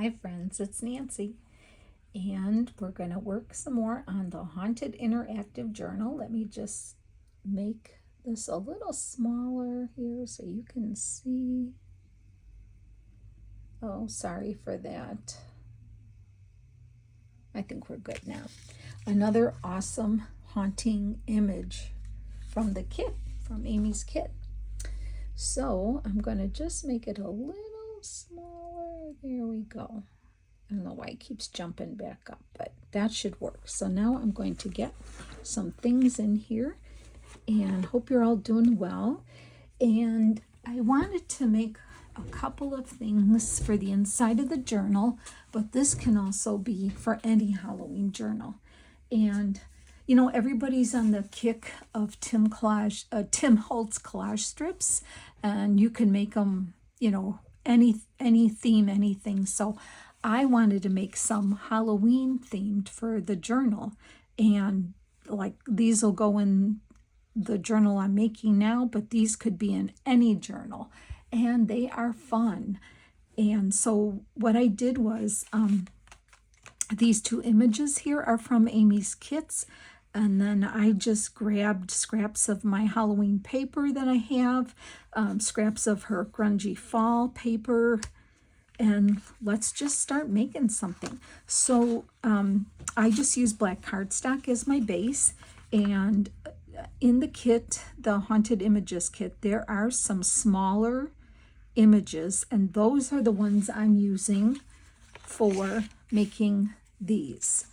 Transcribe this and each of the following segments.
Hi friends, it's Nancy, and we're going to work some more on the Haunted Interactive Journal. Let me just make this a little smaller here so you can see. Oh, sorry for that. I think we're good now. Another awesome haunting image from the kit, from Amy's kit. So I'm going to just make it a little smaller. There we go. I don't know why it keeps jumping back up, but that should work. So now I'm going to get some things in here and hope you're all doing well. And I wanted to make a couple of things for the inside of the journal, but this can also be for any Halloween journal. And you know, everybody's on the kick of Tim Holtz collage strips, and you can make them, you know, any theme, anything. So I wanted to make some Halloween themed for the journal, and like these will go in the journal I'm making now, but these could be in any journal, and they are fun. And so what I did was, these two images here are from Amy's kits, and then I just grabbed scraps of my Halloween paper that I have, scraps of her grungy fall paper, and let's just start making something. So I just use black cardstock as my base, and in the kit, the Haunted Images kit, there are some smaller images, and those are the ones I'm using for making these.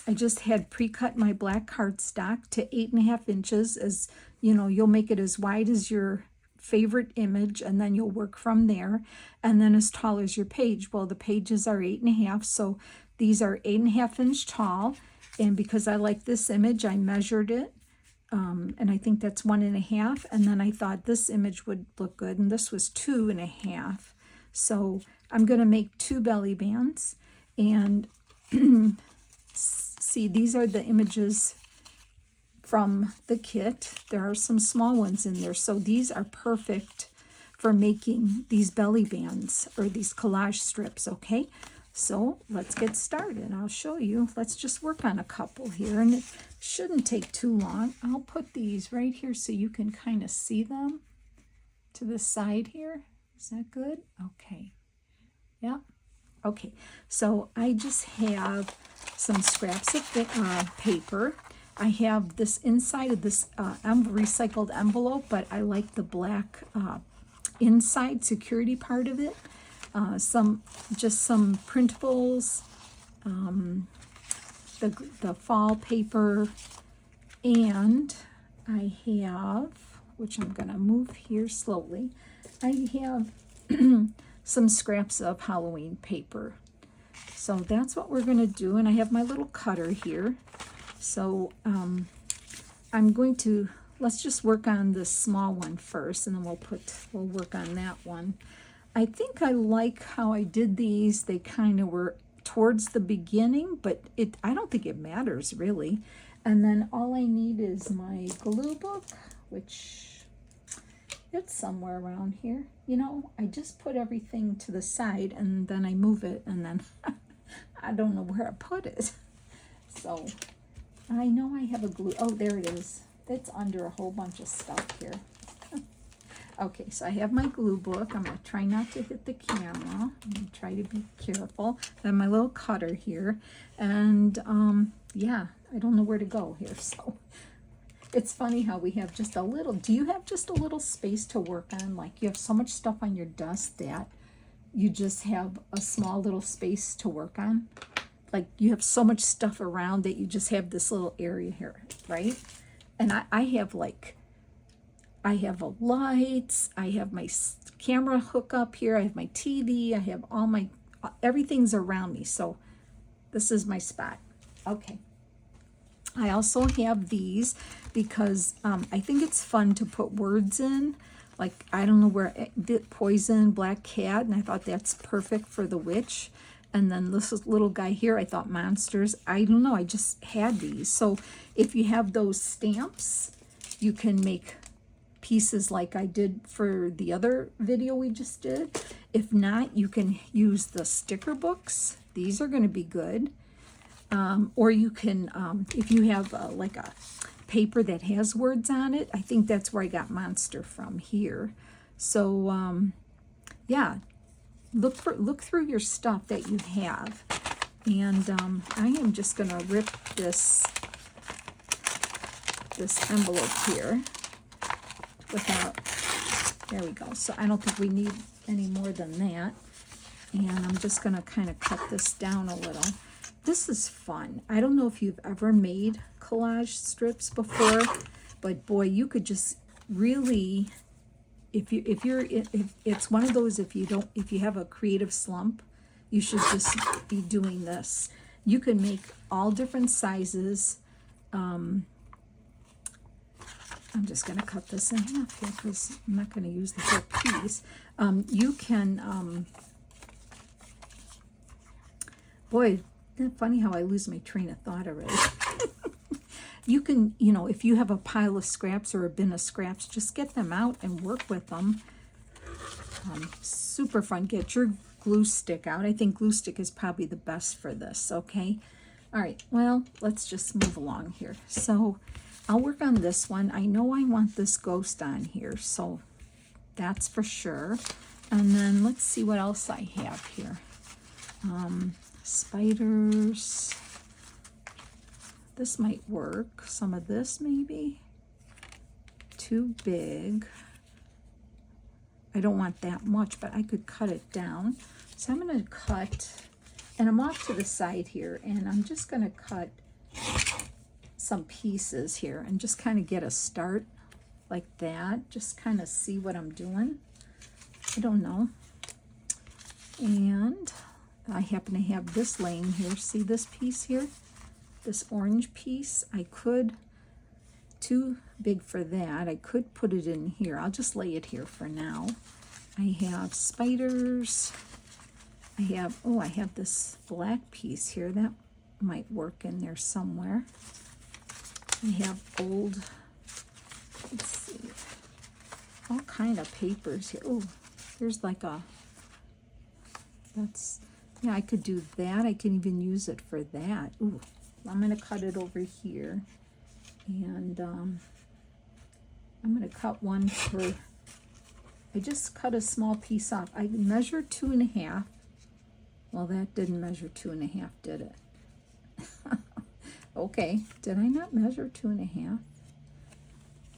I just had pre-cut my black cardstock to 8.5 inches. As you know, you'll make it as wide as your favorite image, and then you'll work from there, and then as tall as your page. Well, the pages are 8.5, so these are 8.5 inch tall, and because I like this image, I measured it, and I think that's 1.5, and then I thought this image would look good, and this was 2.5. So I'm going to make 2 belly bands, and see, these are the images from the kit. There are some small ones in there, so these are perfect for making these belly bands or these collage strips. Okay, so let's get started. I'll show you. Let's just work on a couple here, and it shouldn't take too long. I'll put these right here so you can kind of see them to the side here. Is that good? Okay. Yeah. Okay, so I just have some scraps of paper. I have this inside of this recycled envelope, but I like the black inside security part of it. Some printables, the fall paper, and I have, which I'm going to move here slowly, I have some scraps of Halloween paper. So that's what we're going to do, and I have my little cutter here. So let's just work on this small one first, and then we'll work on that one. I think I like how I did these. They kind of were towards the beginning, but I don't think it matters really. And then all I need is my glue book, which it's somewhere around here. You know, I just put everything to the side, and then I move it, and then I don't know where I put it. So I know I have a glue. Oh, there it is. It's under a whole bunch of stuff here. Okay, so I have my glue book. I'm going to try not to hit the camera. I'm going to try to be careful. I have my little cutter here. And yeah, I don't know where to go here. So it's funny how we have just a little. Do you have just a little space to work on? Like you have so much stuff on your desk that you just have a small little space to work on? Like you have so much stuff around that you just have this little area here, right? And I have lights, I have my camera hookup here, I have my TV, I have everything's around me. So this is my spot. Okay. I also have these because I think it's fun to put words in. Like, I don't know where, poison, black cat, and I thought that's perfect for the witch. And then this little guy here, I thought monsters. I don't know, I just had these. So if you have those stamps, you can make pieces like I did for the other video we just did. If not, you can use the sticker books. These are going to be good. Or you can, if you have like a paper that has words on it, I think that's where I got Monster from here. So yeah, look through your stuff that you have. And I am just going to rip this envelope here without, there we go. So I don't think we need any more than that. And I'm just going to kind of cut this down a little. This is fun. I don't know if you've ever made collage strips before, but boy, you could just really, if it's one of those, if you have a creative slump, you should just be doing this. You can make all different sizes. I'm just going to cut this in half here because I'm not going to use the whole piece. You can, boy, isn't it funny how I lose my train of thought already? You can, you know, if you have a pile of scraps or a bin of scraps, just get them out and work with them. Super fun. Get your glue stick out. I think glue stick is probably the best for this, okay? All right, well, let's just move along here. So I'll work on this one. I know I want this ghost on here, so that's for sure. And then let's see what else I have here. Spiders. This might work. Some of this maybe. Too big. I don't want that much, but I could cut it down. So I'm going to cut, and I'm off to the side here, and I'm just going to cut some pieces here and just kind of get a start like that. Just kind of see what I'm doing. I don't know. And I happen to have this laying here. See this piece here? This orange piece. I could, too big for that. I could put it in here. I'll just lay it here for now. I have spiders. I have this black piece here. That might work in there somewhere. I have old, let's see, all kind of papers here. Oh, here's like a, that's, yeah, I could do that. I can even use it for that. Ooh, I'm going to cut it over here. And I'm going to cut one for, I just cut a small piece off. I measured 2.5. Well, that didn't measure 2.5, did it? Okay, did I not measure 2.5?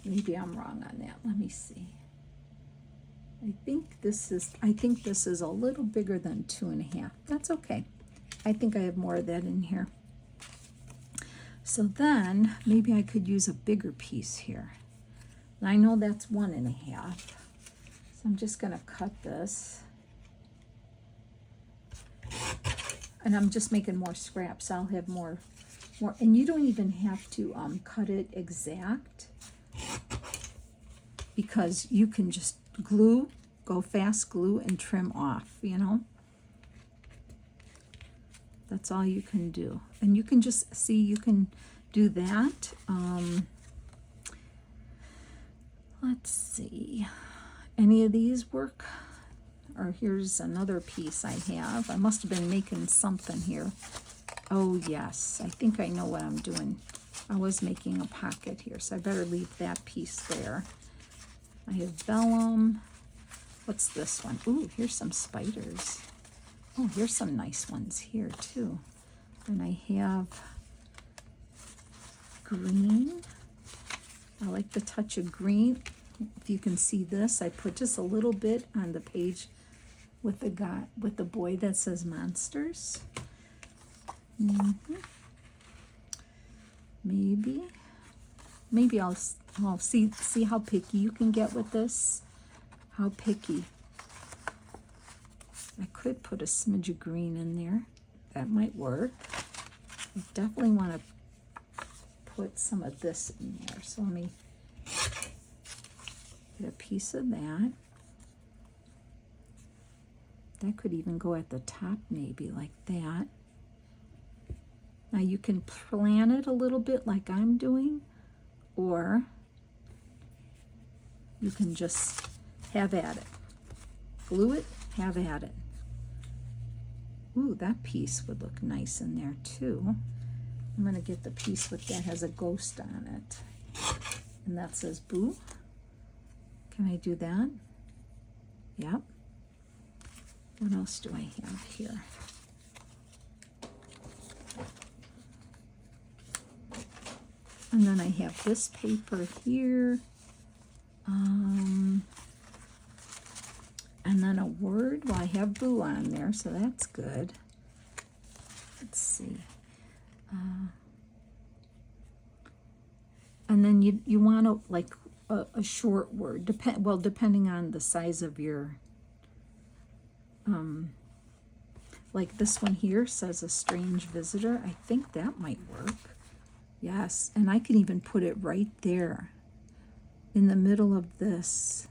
Maybe I'm wrong on that. Let me see. I think this is a little bigger than 2.5. That's okay. I think I have more of that in here. So then maybe I could use a bigger piece here. And I know that's 1.5. So I'm just going to cut this. And I'm just making more scraps. I'll have more, and you don't even have to cut it exact, because you can just glue, go fast glue, and trim off, you know. That's all you can do. And you can just see, you can do that. Let's see. Any of these work? Or here's another piece I have. I must have been making something here. Oh, yes. I think I know what I'm doing. I was making a pocket here, so I better leave that piece there. I have vellum. What's this one? Ooh, here's some spiders. Oh, here's some nice ones here, too. And I have green. I like the touch of green. If you can see this, I put just a little bit on the page with the guy, with the boy that says monsters. Maybe I'll see how picky you can get with this. How picky. I could put a smidge of green in there. That might work. I definitely want to put some of this in there. So let me get a piece of that. That could even go at the top, maybe like that. Now you can plan it a little bit like I'm doing, or you can just have at it. Glue it, have at it. Ooh, that piece would look nice in there too. I'm going to get the piece that has a ghost on it. And that says boo. Can I do that? Yep. What else do I have here? And then I have this paper here. And then a word. Well, I have boo on there, so that's good. Let's see. And then you want to, like, a short word. Depending on the size of your, like this one here says a strange visitor. I think that might work. Yes, and I can even put it right there in the middle of this.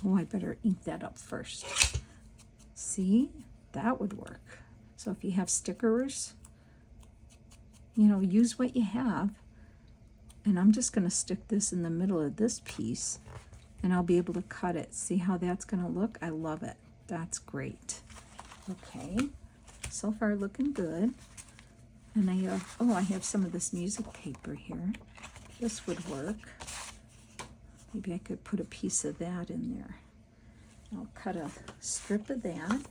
Oh, I better ink that up first. See, that would work. So if you have stickers, you know, use what you have. And I'm just going to stick this in the middle of this piece, and I'll be able to cut it. See how that's going to look? I love it. That's great. Okay, so far looking good. And I have, oh, I have some of this music paper here. This would work. Maybe I could put a piece of that in there. I'll cut a strip of that.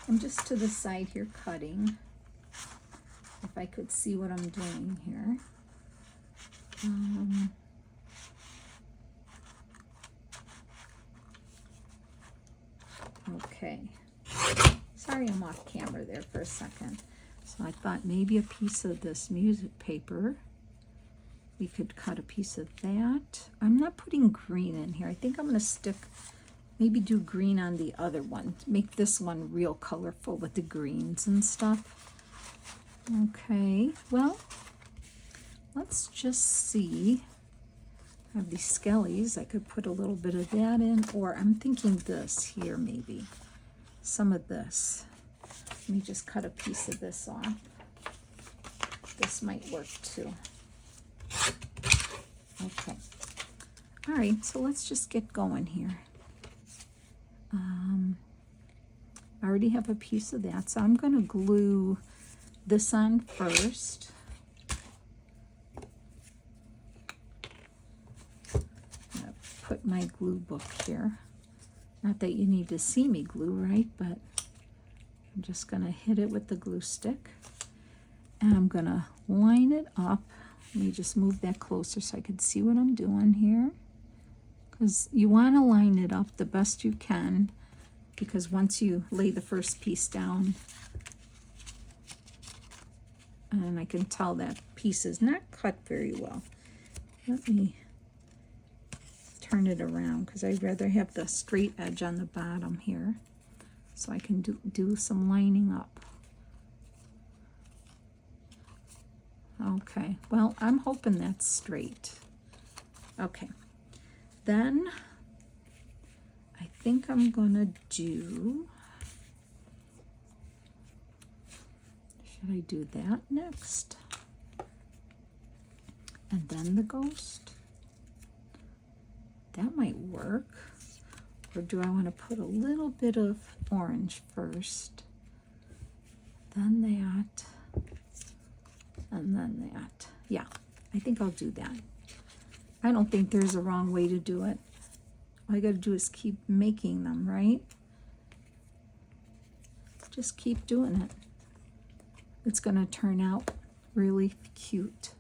I'm just to the side here cutting. If I could see what I'm doing here. Okay. Sorry I'm off camera there for a second. So I thought maybe a piece of this music paper. We could cut a piece of that. I'm not putting green in here. I think I'm going to stick, maybe do green on the other one. Make this one real colorful with the greens and stuff. Okay, well, let's just see. I have these skellies. I could put a little bit of that in, or I'm thinking this here maybe. Some of this. Let me just cut a piece of this off. This might work too. Okay. All right, so let's just get going here. I already have a piece of that, so I'm going to glue this on first. I'm going to put my glue book here. Not that you need to see me glue, right? But I'm just going to hit it with the glue stick. And I'm going to line it up. Let me just move that closer so I can see what I'm doing here. Because you want to line it up the best you can. Because once you lay the first piece down, and I can tell that piece is not cut very well. Let me turn it around because I'd rather have the straight edge on the bottom here so I can do some lining up. Okay, well, I'm hoping that's straight. Okay, then I think I'm gonna do, should I do that next? And then the ghost? That might work. Or do I want to put a little bit of orange first? Then that. And then that. Yeah, I think I'll do that. I don't think there's a wrong way to do it. All you got to do is keep making them, right? Just keep doing it. It's going to turn out really cute.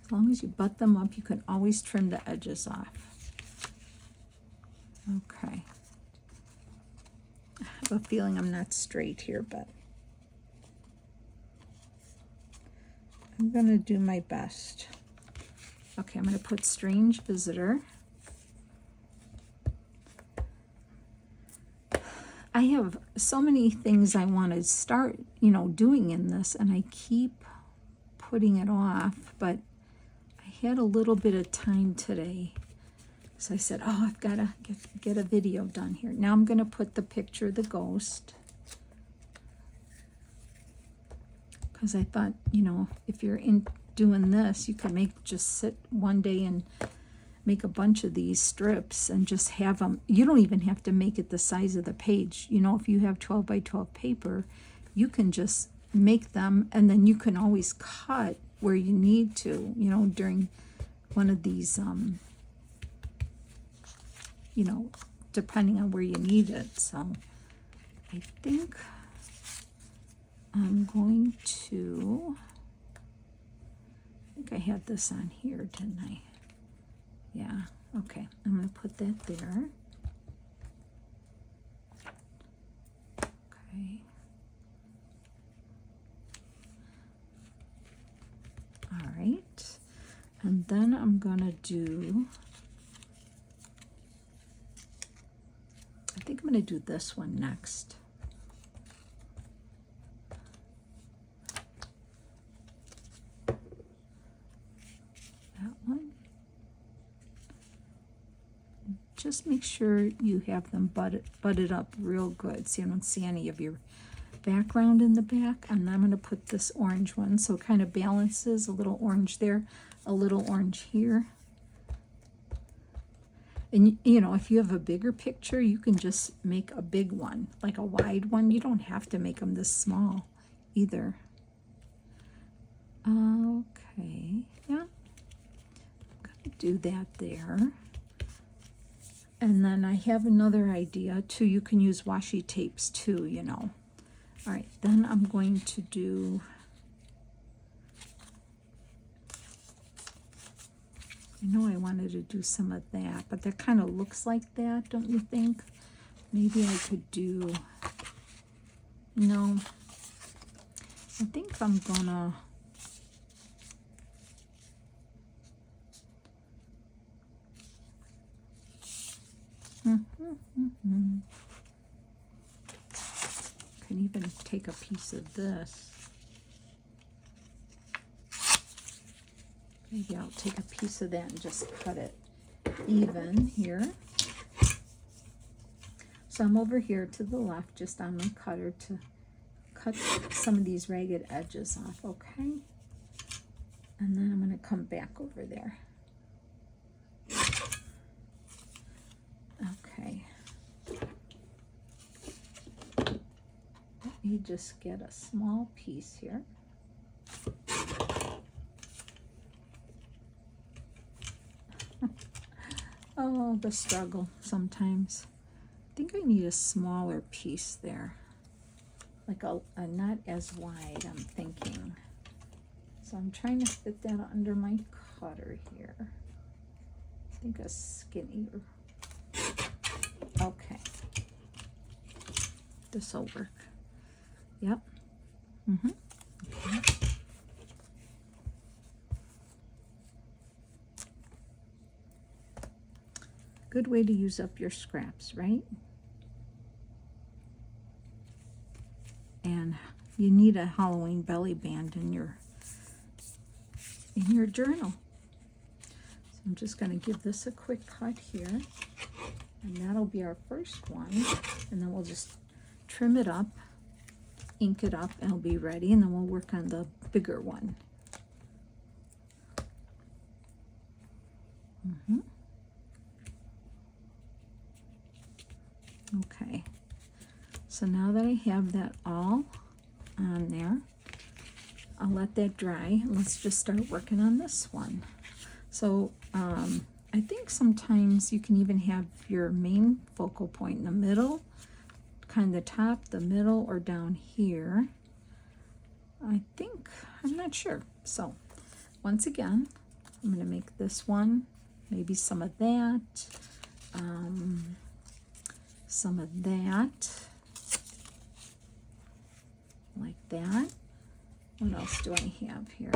As long as you butt them up, you can always trim the edges off. Okay. I have a feeling I'm not straight here, but I'm going to do my best. Okay, I'm going to put strange visitor. I have so many things I want to start, doing in this, and I keep putting it off, but I had a little bit of time today. So I said, oh, I've got to get a video done here. Now I'm going to put the picture of the ghost. because I thought, you know, if you're in doing this, you could just sit one day and make a bunch of these strips and just have them. You don't even have to make it the size of the page. You know, if you have 12 by 12 paper, you can just make them, and then you can always cut where you need to, you know, during one of these, you know, depending on where you need it. So I think I'm going to, I think I had this on here, didn't I? Yeah, okay, I'm going to put that there. Okay. All right, and then I'm going to do, I think I'm going to do this one next. That one. Just make sure you have them butted up real good so you don't see any of your background in the back. And I'm going to put this orange one so it kind of balances, a little orange there, a little orange here. And you know, if you have a bigger picture, you can just make a big one, like a wide one. You don't have to make them this small either. Okay, yeah, I'm going to do that there. And then I have another idea too. You can use washi tapes too, you know. All right, then I'm going to do, I know I wanted to do some of that, but that kind of looks like that, don't you think? Maybe I could do, no, I think I'm gonna, can even take a piece of this. Maybe I'll take a piece of that and just cut it even here. So I'm over here to the left, just on my cutter to cut some of these ragged edges off, okay? And then I'm going to come back over there. Okay. Let me just get a small piece here. Oh, the struggle sometimes. I think I need a smaller piece there. Like a not as wide, I'm thinking. So I'm trying to fit that under my cutter here. I think a skinnier. Okay. This will work. Yep. Okay. Good way to use up your scraps, right? And you need a Halloween belly band in your journal. So I'm just going to give this a quick cut here, and that'll be our first one. And then we'll just trim it up, ink it up, and it'll be ready. And then we'll work on the bigger one. Okay, so now that I have that all on there, I'll let that dry. Let's just start working on this one. So I think sometimes you can even have your main focal point in the middle, kind of the top, the middle, or down here. I think, I'm not sure. So once again, I'm going to make this one, maybe some of that, some of that, like that. What else do I have here?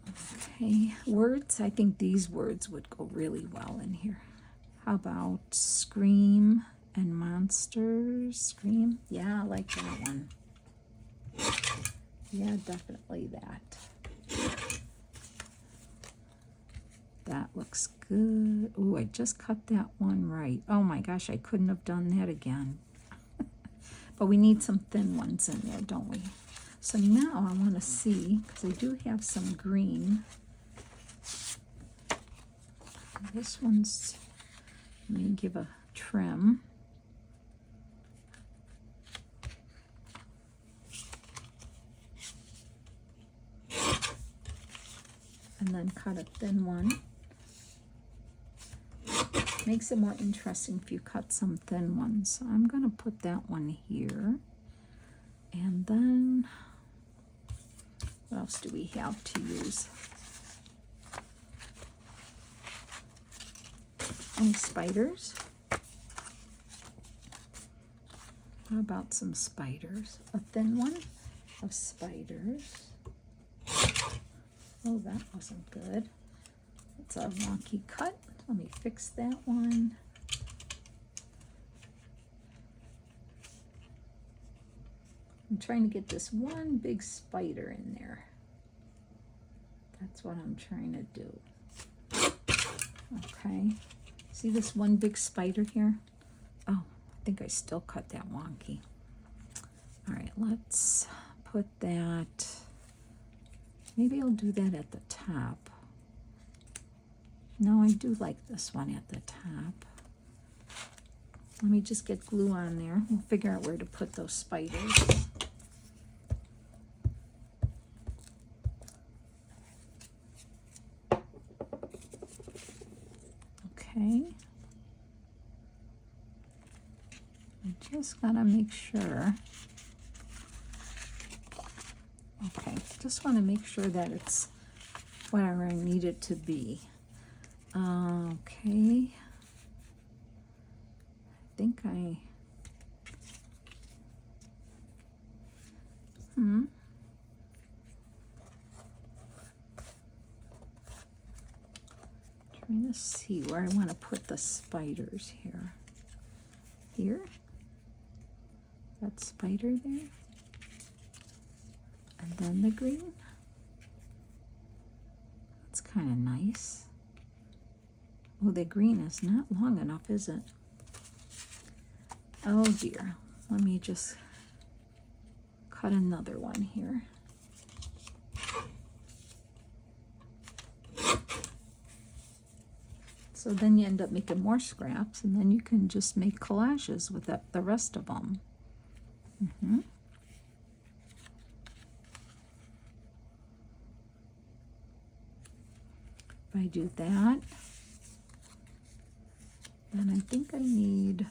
Okay, words. I think these words would go really well in here. How about scream and monsters? Scream. Yeah, I like that one. Yeah, definitely that. That looks good. Oh, I just cut that one right. Oh my gosh, I couldn't have done that again. But we need some thin ones in there, don't we? So now I want to see, because I do have some green. This one's, let me give a trim. And then cut a thin one. Makes it more interesting if you cut some thin ones. So I'm going to put that one here. And then, what else do we have to use? Any spiders? How about some spiders? A thin one of spiders. Oh, that wasn't good. It's a wonky cut. Let me fix that one. I'm trying to get this one big spider in there. That's what I'm trying to do. Okay. See this one big spider here? Oh, I think I still cut that wonky. All right, let's put that. Maybe I'll do that at the top. No, I do like this one at the top. Let me just get glue on there. We'll figure out where to put those spiders. Okay. I just gotta make sure. Okay, just want to make sure that it's where I need it to be. Okay. I think trying to see where I want to put the spiders here. Here? That spider there? And then the green. That's kind of nice. Oh, the green is not long enough, is it? Oh dear. Let me just cut another one here. So then you end up making more scraps, and then you can just make collages with the rest of them. If I do that, then I think I need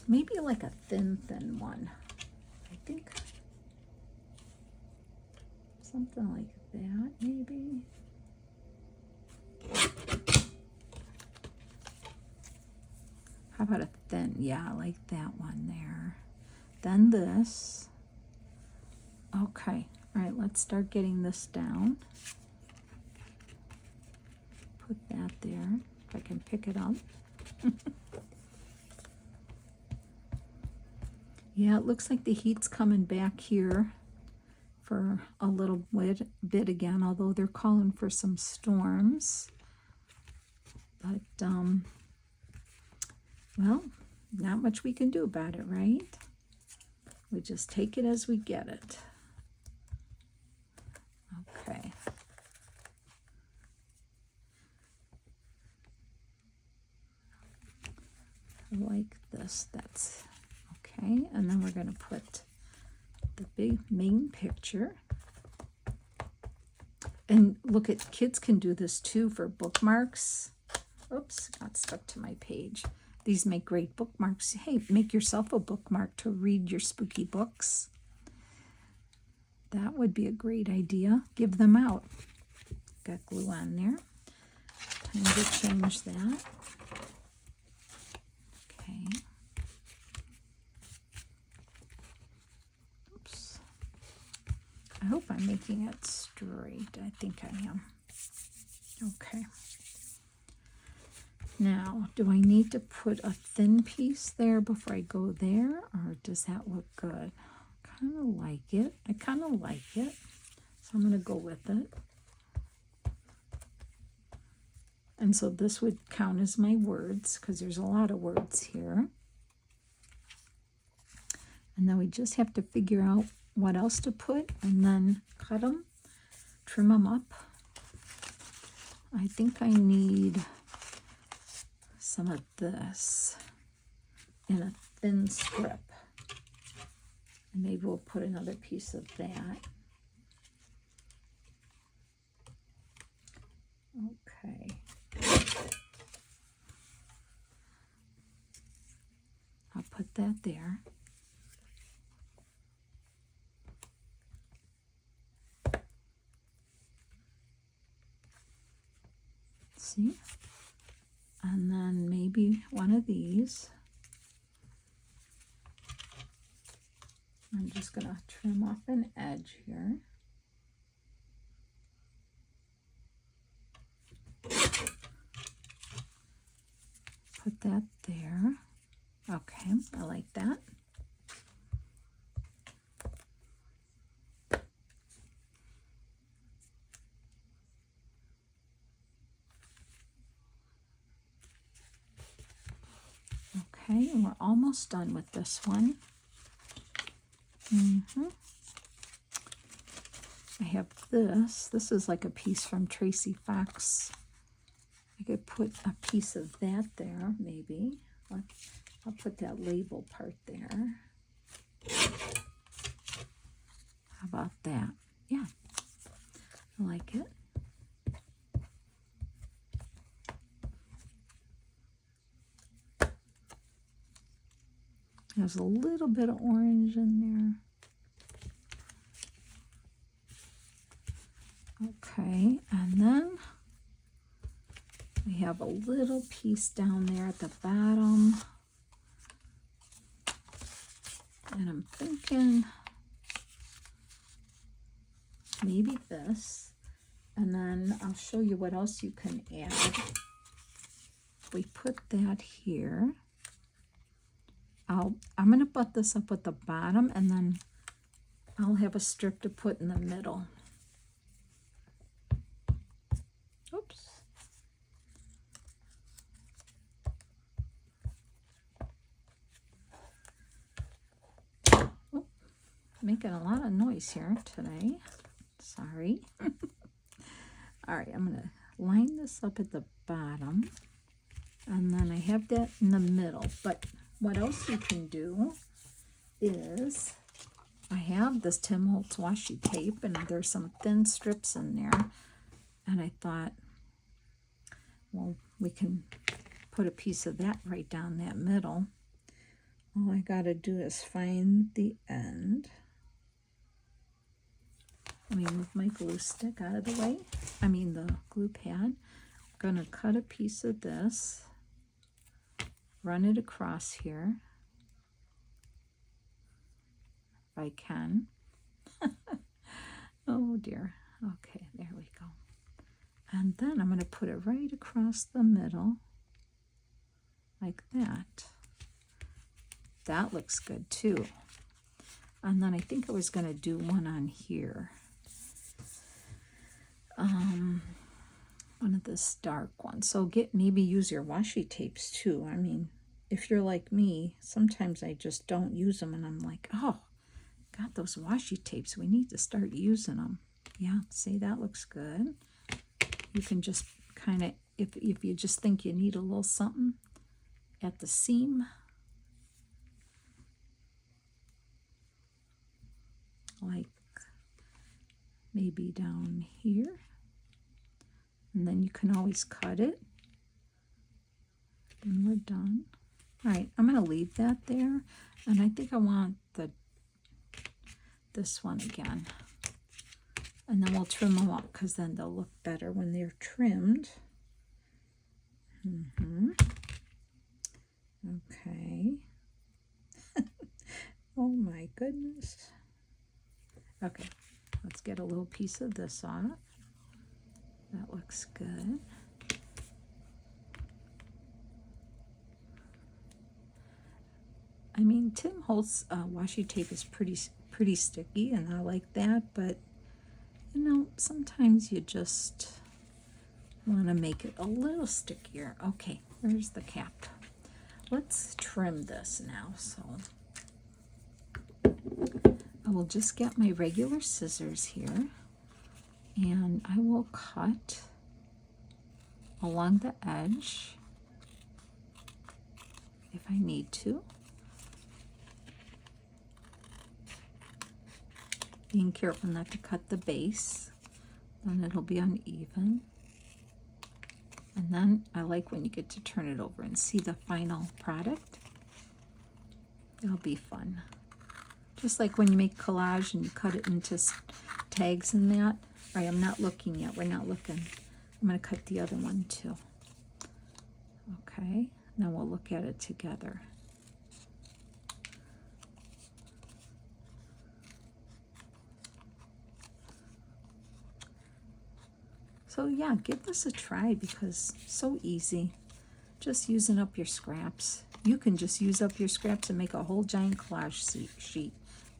maybe like a thin one. I think something like that, maybe. How about a thin? Yeah, I like that one there. Then this. Okay. All right, let's start getting this down. Put that there, if I can pick it up. Yeah, it looks like the heat's coming back here for a little bit again, although they're calling for some storms. But, well, not much we can do about it, right? We just take it as we get it. Okay. I like this. That's okay. And then we're going to put the big main picture. And look, at kids can do this too for bookmarks. Oops, got stuck to my page. These make great bookmarks. Hey, make yourself a bookmark to read your spooky books. That would be a great idea. Give them out. Got glue on there. Time to change that. Okay. Oops. I hope I'm making it straight. I think I am. Okay. Now, do I need to put a thin piece there before I go there, or does that look good? Kind of like it. I kind of like it, so I'm going to go with it. And so this would count as my words because there's a lot of words here. And then we just have to figure out what else to put and then cut them, trim them up. I think I need some of this in a thin strip. And maybe we'll put another piece of that. Okay. I'll put that there. See? And then maybe one of these. I'm just going to trim off an edge here. Put that there. Okay, I like that. Okay, and we're almost done with this one. I have this. This is like a piece from Tracy Fox. I could put a piece of that there, maybe. I'll put that label part there. How about that? Yeah, I like it. There's a little bit of orange in there. Okay, and then we have a little piece down there at the bottom. And I'm thinking maybe this. And then I'll show you what else you can add. We put that here. I'm going to butt this up at the bottom, and then I'll have a strip to put in the middle. Oops. Oh, making a lot of noise here today. Sorry. All right, I'm going to line this up at the bottom, and then I have that in the middle, but what else you can do is I have this Tim Holtz washi tape, and there's some thin strips in there. And I thought, well, we can put a piece of that right down that middle. All I got to do is find the end. Let me move my glue stick out of the way. I mean the glue pad. I'm going to cut a piece of this. Run it across here, if I can. Oh dear. Okay, there we go. And then I'm going to put it right across the middle, like that. That looks good too. And then I think I was going to do one on here. One of this dark ones. So maybe use your washi tapes too. I mean, if you're like me, sometimes I just don't use them, and I'm like, oh, got those washi tapes. We need to start using them. Yeah, see, that looks good. You can just kind of, if you just think you need a little something at the seam, like maybe down here. And then you can always cut it. And we're done. All right, I'm going to leave that there. And I think I want this one again. And then we'll trim them up because then they'll look better when they're trimmed. Okay. Oh my goodness. Okay, let's get a little piece of this off. That looks good. I mean, Tim Holtz washi tape is pretty sticky, and I like that. But you know, sometimes you want to make it a little stickier. Okay, where's the cap? Let's trim this now. So I will just get my regular scissors here, and I will cut along the edge if I need to. Being careful not to cut the base, then it'll be uneven. And then I like when you get to turn it over and see the final product. It'll be fun. Just like when you make collage and you cut it into tags and that. All right, I'm not looking yet. We're not looking. I'm going to cut the other one too. Okay, now we'll look at it together. So yeah, give this a try because it's so easy. Just using up your scraps. You can just use up your scraps and make a whole giant collage sheet.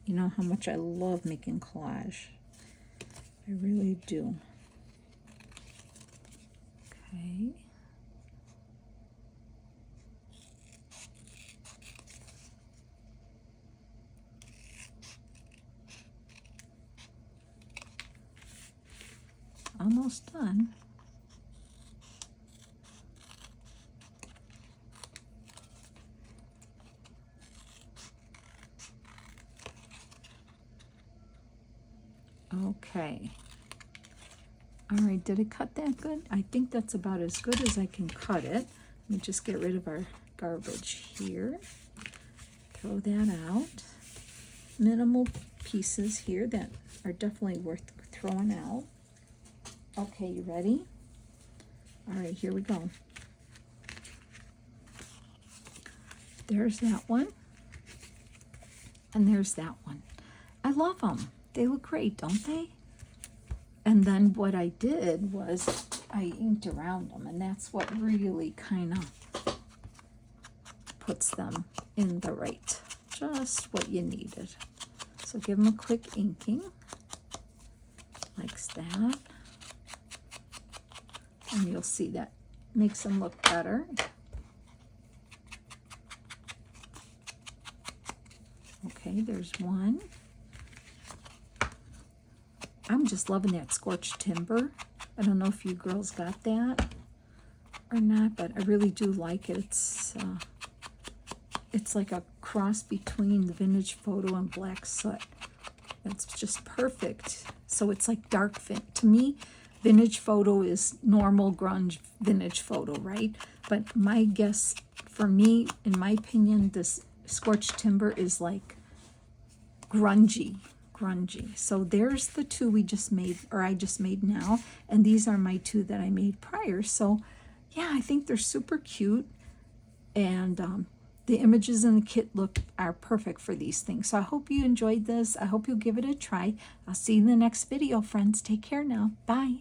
You know how much I love making collage. I really do. Okay. Almost done. Okay. All right, did it cut that good? I think that's about as good as I can cut it. Let me just get rid of our garbage here. Throw that out. Minimal pieces here that are definitely worth throwing out. Okay, you ready? All right, here we go. There's that one. And there's that one. I love them. They look great, don't they? And then what I did was I inked around them, and that's what really kind of puts them in the right, just what you needed. So give them a quick inking, like that. And you'll see that makes them look better. Okay, there's one. I'm just loving that scorched timber. I don't know if you girls got that or not, but I really do like it. It's like a cross between the vintage photo and black soot. It's just perfect. So it's like dark to me. Vintage photo is normal grunge vintage photo, right? But my guess, for me, in my opinion, this scorched timber is like grungy. So there's the two we just made, or I just made now, and these are my two that I made prior. So yeah, I think they're super cute, and the images in the kit are perfect for these things. So I hope you enjoyed this. I hope you'll give it a try. I'll see you in the next video, friends. Take care now. Bye.